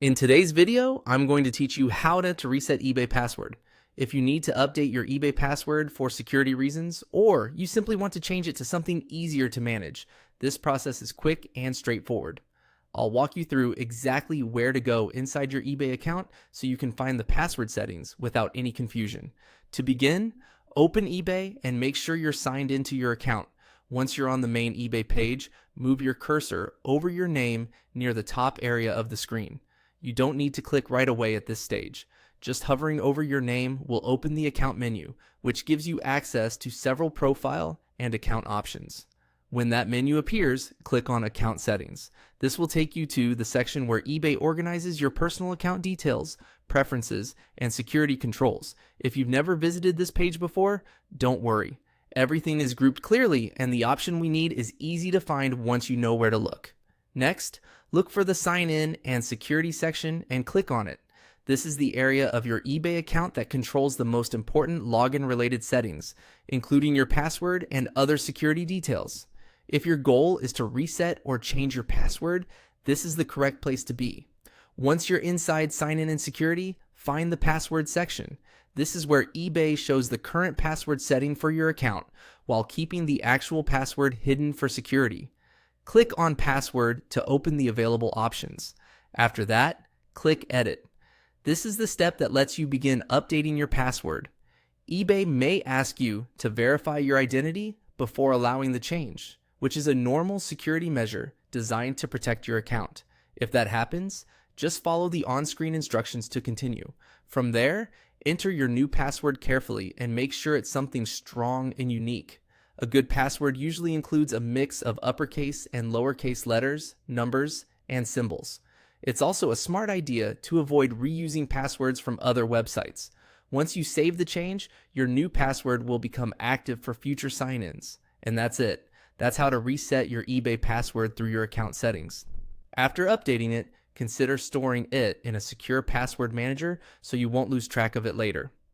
In today's video, I'm going to teach you how to reset eBay password. If you need to update your eBay password for security reasons, or you simply want to change it to something easier to manage, this process is quick and straightforward. I'll walk you through exactly where to go inside your eBay account so you can find the password settings without any confusion. To begin, open eBay and make sure you're signed into your account. Once you're on the main eBay page, move your cursor over your name near the top area of the screen. You don't need to click right away at this stage. Just hovering over your name will open the account menu, which gives you access to several profile and account options. When that menu appears, click on Account Settings. This will take you to the section where eBay organizes your personal account details, preferences, and security controls. If you've never visited this page before, don't worry. Everything is grouped clearly, and the option we need is easy to find once you know where to look. Next, look for the Sign In and Security section and click on it. This is the area of your eBay account that controls the most important login-related settings, including your password and other security details. If your goal is to reset or change your password, this is the correct place to be. Once you're inside Sign In and Security, find the Password section. This is where eBay shows the current password setting for your account while keeping the actual password hidden for security. Click on Password to open the available options. After that, click Edit. This is the step that lets you begin updating your password. eBay may ask you to verify your identity before allowing the change, which is a normal security measure designed to protect your account. If that happens, just follow the on-screen instructions to continue. From there, enter your new password carefully and make sure it's something strong and unique. A good password usually includes a mix of uppercase and lowercase letters, numbers, and symbols. It's also a smart idea to avoid reusing passwords from other websites. Once you save the change, your new password will become active for future sign-ins. And that's it. That's how to reset your eBay password through your account settings. After updating it, consider storing it in a secure password manager so you won't lose track of it later.